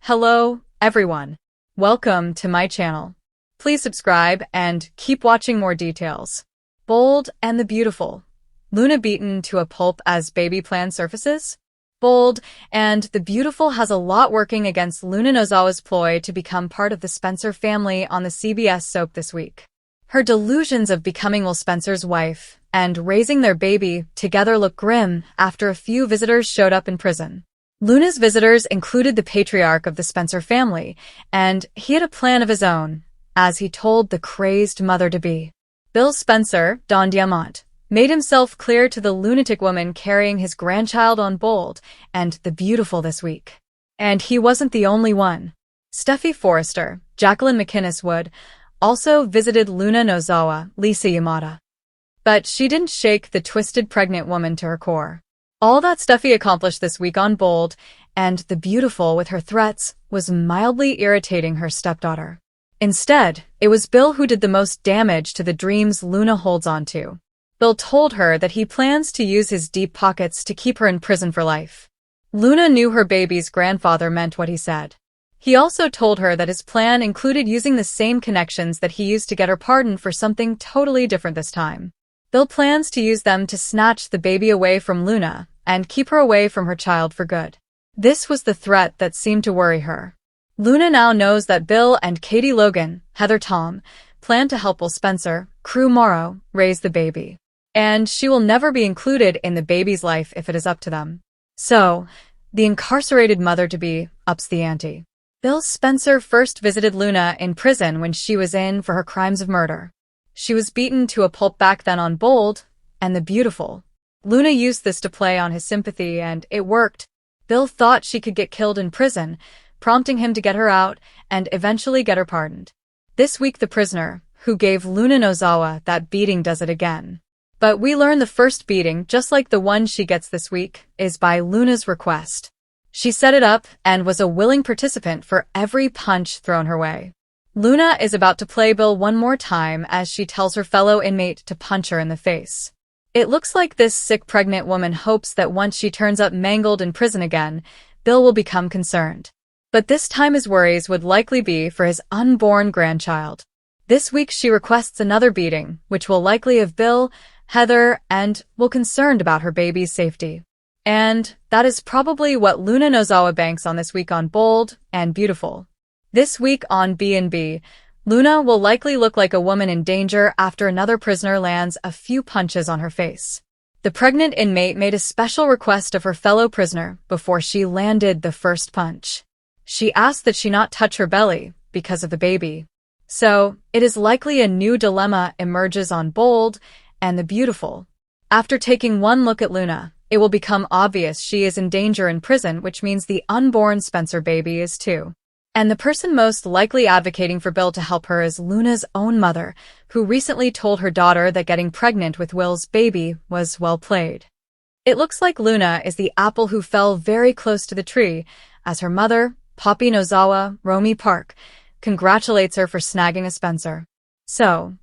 Hello, everyone. Welcome to my channel. Please subscribe and keep watching more details. Bold and the Beautiful. Luna beaten to a pulp as baby plan surfaces? Bold and the Beautiful has a lot working against Luna Nozawa's ploy to become part of the Spencer family on the CBS soap this week. Her delusions of becoming Will Spencer's wife and raising their baby together look grim after a few visitors showed up in prison. Luna's visitors included the patriarch of the Spencer family, and he had a plan of his own, as he told the crazed mother-to-be. Bill Spencer, Don Diamant, made himself clear to the lunatic woman carrying his grandchild on Bold and the Beautiful this week. And he wasn't the only one. Steffi Forrester, Jacqueline McInnes Wood, also visited Luna Nozawa, Lisa Yamada. But she didn't shake the twisted pregnant woman to her core. All that Steffi accomplished this week on Bold and the Beautiful with her threats was mildly irritating her stepdaughter. Instead, it was Bill who did the most damage to the dreams Luna holds on to. Bill told her that he plans to use his deep pockets to keep her in prison for life. Luna knew her baby's grandfather meant what he said. He also told her that his plan included using the same connections that he used to get her pardoned for something totally different this time. Bill plans to use them to snatch the baby away from Luna and keep her away from her child for good. This was the threat that seemed to worry her. Luna now knows that Bill and Katie Logan, Heather Tom, plan to help Will Spencer, Crew Morrow, raise the baby. And she will never be included in the baby's life if it is up to them. So, the incarcerated mother-to-be ups the ante. Bill Spencer first visited Luna in prison when she was in for her crimes of murder. She was beaten to a pulp back then on Bold and the Beautiful. Luna used this to play on his sympathy, and it worked. Bill thought she could get killed in prison, prompting him to get her out and eventually get her pardoned. This week the prisoner, who gave Luna Nozawa that beating, does it again. But we learn the first beating, just like the one she gets this week, is by Luna's request. She set it up and was a willing participant for every punch thrown her way. Luna is about to play Bill one more time as she tells her fellow inmate to punch her in the face. It looks like this sick pregnant woman hopes that once she turns up mangled in prison again, Bill will become concerned. But this time his worries would likely be for his unborn grandchild. This week she requests another beating, which will likely have Bill, Heather, and Will concerned about her baby's safety. And that is probably what Luna Nozawa banks on this week on Bold and Beautiful. This week on B&B, Luna will likely look like a woman in danger after another prisoner lands a few punches on her face. The pregnant inmate made a special request of her fellow prisoner before she landed the first punch. She asked that she not touch her belly because of the baby. So, it is likely a new dilemma emerges on Bold and the Beautiful. After taking one look at Luna, it will become obvious she is in danger in prison, which means the unborn Spencer baby is too. And the person most likely advocating for Bill to help her is Luna's own mother, who recently told her daughter that getting pregnant with Will's baby was well played. It looks like Luna is the apple who fell very close to the tree, as her mother, Poppy Nozawa, Romy Park, congratulates her for snagging a Spencer. So,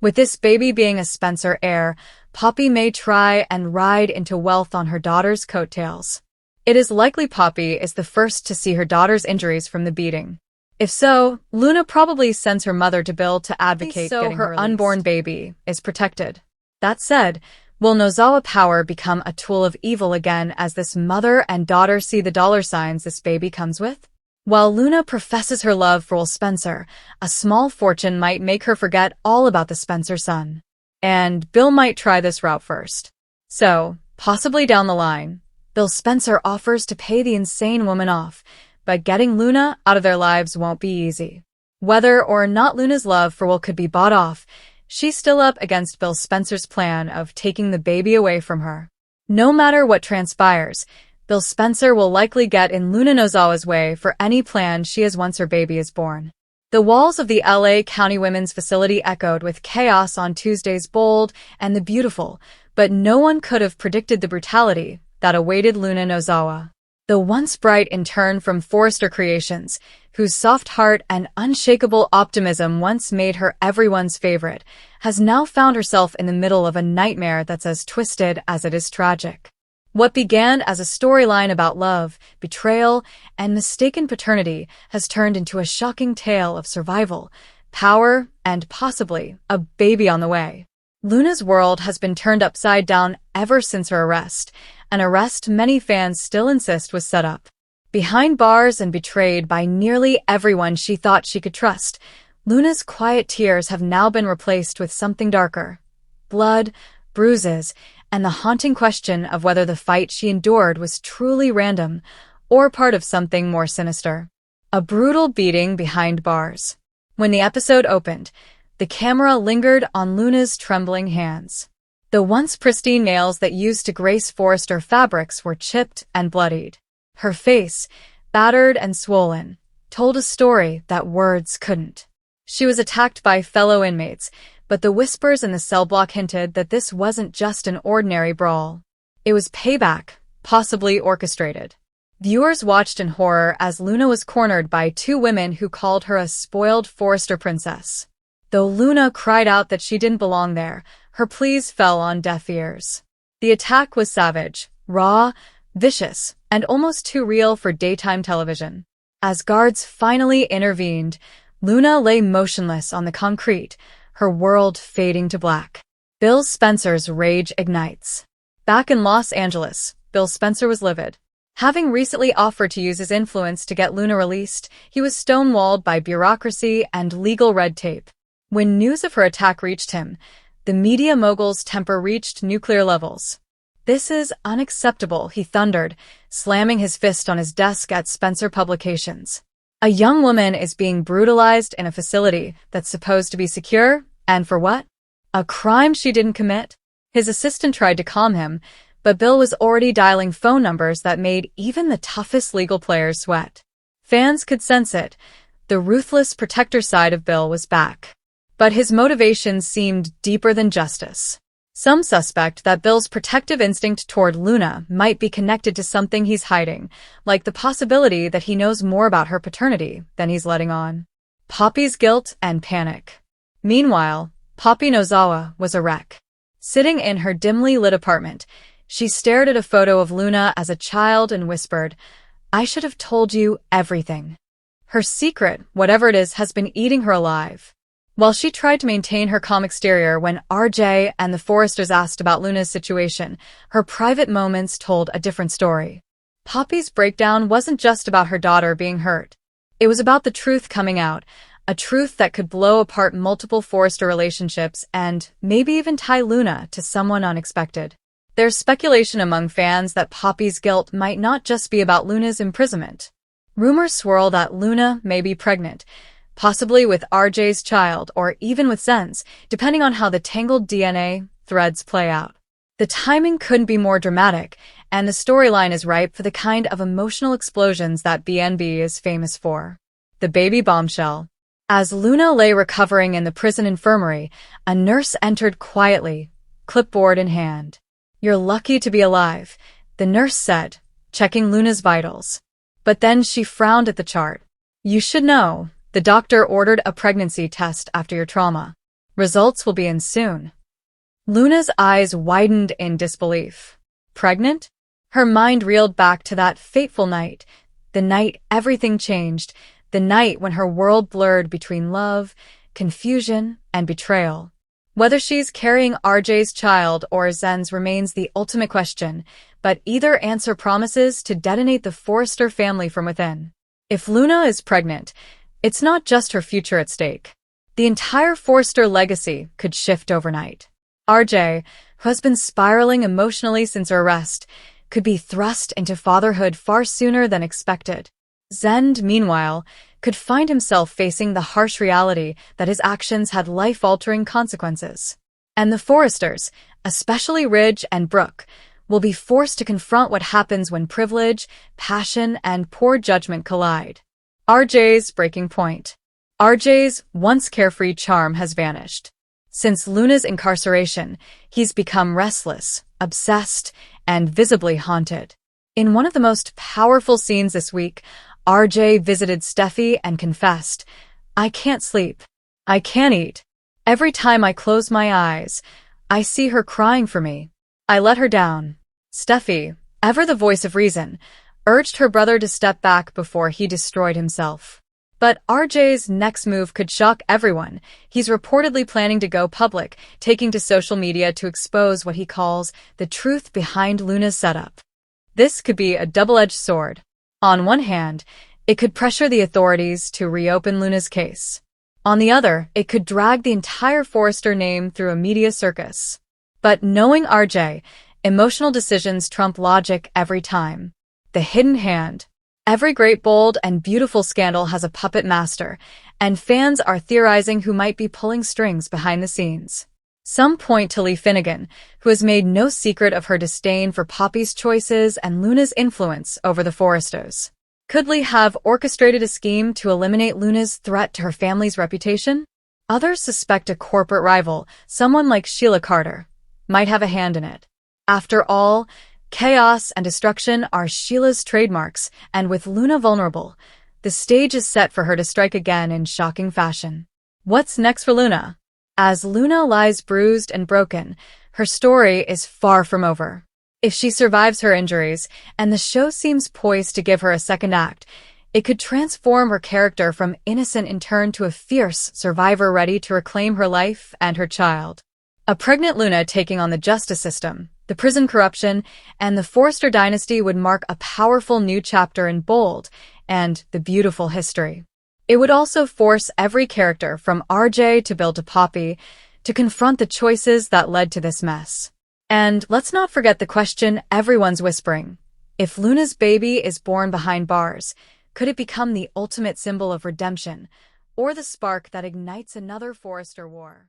with this baby being a Spencer heir, Poppy may try and ride into wealth on her daughter's coattails. It is likely Poppy is the first to see her daughter's injuries from the beating. If so, Luna probably sends her mother to Bill to advocate getting her unborn baby is protected. That said, will Nozawa power become a tool of evil again as this mother and daughter see the dollar signs this baby comes with? While Luna professes her love for Will Spencer, a small fortune might make her forget all about the Spencer son. And Bill might try this route first. So, possibly down the line, Bill Spencer offers to pay the insane woman off, but getting Luna out of their lives won't be easy. Whether or not Luna's love for Will could be bought off, she's still up against Bill Spencer's plan of taking the baby away from her. No matter what transpires, Bill Spencer will likely get in Luna Nozawa's way for any plan she has once her baby is born. The walls of the LA County Women's Facility echoed with chaos on Tuesday's Bold and the Beautiful, but no one could have predicted the brutality that awaited Luna Nozawa. The once bright intern from Forrester Creations, whose soft heart and unshakable optimism once made her everyone's favorite, has now found herself in the middle of a nightmare that's as twisted as it is tragic. What began as a storyline about love, betrayal, and mistaken paternity has turned into a shocking tale of survival, power, and possibly a baby on the way. Luna's world has been turned upside down ever since her arrest, an arrest many fans still insist was set up. Behind bars and betrayed by nearly everyone she thought she could trust, Luna's quiet tears have now been replaced with something darker. Blood, bruises, and the haunting question of whether the fight she endured was truly random or part of something more sinister. A brutal beating behind bars. When the episode opened, the camera lingered on Luna's trembling hands. The once pristine nails that used to grace Forrester fabrics were chipped and bloodied. Her face, battered and swollen, told a story that words couldn't. She was attacked by fellow inmates, but the whispers in the cell block hinted that this wasn't just an ordinary brawl. It was payback, possibly orchestrated. Viewers watched in horror as Luna was cornered by two women who called her a spoiled Forrester princess. Though Luna cried out that she didn't belong there, her pleas fell on deaf ears. The attack was savage, raw, vicious, and almost too real for daytime television. As guards finally intervened, Luna lay motionless on the concrete, her world fading to black. Bill Spencer's rage ignites. Back in Los Angeles, Bill Spencer was livid. Having recently offered to use his influence to get Luna released, he was stonewalled by bureaucracy and legal red tape. When news of her attack reached him, the media mogul's temper reached nuclear levels. "This is unacceptable," he thundered, slamming his fist on his desk at Spencer Publications. "A young woman is being brutalized in a facility that's supposed to be secure, and for what? A crime she didn't commit?" His assistant tried to calm him, but Bill was already dialing phone numbers that made even the toughest legal players sweat. Fans could sense it. The ruthless protector side of Bill was back. But his motivations seemed deeper than justice. Some suspect that Bill's protective instinct toward Luna might be connected to something he's hiding, like the possibility that he knows more about her paternity than he's letting on. Poppy's guilt and panic. Meanwhile, Poppy Nozawa was a wreck. Sitting in her dimly lit apartment, she stared at a photo of Luna as a child and whispered, "I should have told you everything." Her secret, whatever it is, has been eating her alive. While she tried to maintain her calm exterior when RJ and the Forresters asked about Luna's situation, her private moments told a different story. Poppy's breakdown wasn't just about her daughter being hurt. It was about the truth coming out, a truth that could blow apart multiple Forrester relationships and maybe even tie Luna to someone unexpected. There's speculation among fans that Poppy's guilt might not just be about Luna's imprisonment. Rumors swirl that Luna may be pregnant, possibly with RJ's child or even with Zen's, depending on how the tangled DNA threads play out. The timing couldn't be more dramatic, and the storyline is ripe for the kind of emotional explosions that BNB is famous for. The baby bombshell. As Luna lay recovering in the prison infirmary, a nurse entered quietly, clipboard in hand. "You're lucky to be alive," the nurse said, checking Luna's vitals. But then she frowned at the chart. "You should know, the doctor ordered a pregnancy test after your trauma. Results will be in soon." Luna's eyes widened in disbelief. Pregnant? Her mind reeled back to that fateful night, the night everything changed, the night when her world blurred between love, confusion, and betrayal. Whether she's carrying RJ's child or Zen's remains the ultimate question, but either answer promises to detonate the Forrester family from within. If Luna is pregnant, it's not just her future at stake. The entire Forrester legacy could shift overnight. RJ, who has been spiraling emotionally since her arrest, could be thrust into fatherhood far sooner than expected. Zend, meanwhile, could find himself facing the harsh reality that his actions had life-altering consequences. And the Forresters, especially Ridge and Brooke, will be forced to confront what happens when privilege, passion, and poor judgment collide. RJ's breaking point. RJ's once carefree charm has vanished. Since Luna's incarceration, he's become restless, obsessed, and visibly haunted. In one of the most powerful scenes this week, RJ visited Steffi and confessed, "I can't sleep. I can't eat. Every time I close my eyes, I see her crying for me. I let her down." Steffi, ever the voice of reason, urged her brother to step back before he destroyed himself. But RJ's next move could shock everyone. He's reportedly planning to go public, taking to social media to expose what he calls the truth behind Luna's setup. This could be a double-edged sword. On one hand, it could pressure the authorities to reopen Luna's case. On the other, it could drag the entire Forrester name through a media circus. But knowing RJ, emotional decisions trump logic every time. The hidden hand. Every great, bold, and beautiful scandal has a puppet master, and fans are theorizing who might be pulling strings behind the scenes. Some point to Lee Finnegan, who has made no secret of her disdain for Poppy's choices and Luna's influence over the Forresters. Could Lee have orchestrated a scheme to eliminate Luna's threat to her family's reputation? Others suspect a corporate rival, someone like Sheila Carter, might have a hand in it. After all, chaos and destruction are Sheila's trademarks, and with Luna vulnerable, the stage is set for her to strike again in shocking fashion. What's next for Luna? As Luna lies bruised and broken, her story is far from over. If she survives her injuries, and the show seems poised to give her a second act, it could transform her character from innocent intern to a fierce survivor ready to reclaim her life and her child. A pregnant Luna taking on the justice system, the prison corruption, and the Forrester dynasty would mark a powerful new chapter in bold and the beautiful history. It would also force every character from RJ to Bill to Poppy to confront the choices that led to this mess. And let's not forget the question everyone's whispering. If Luna's baby is born behind bars, could it become the ultimate symbol of redemption, or the spark that ignites another Forrester war?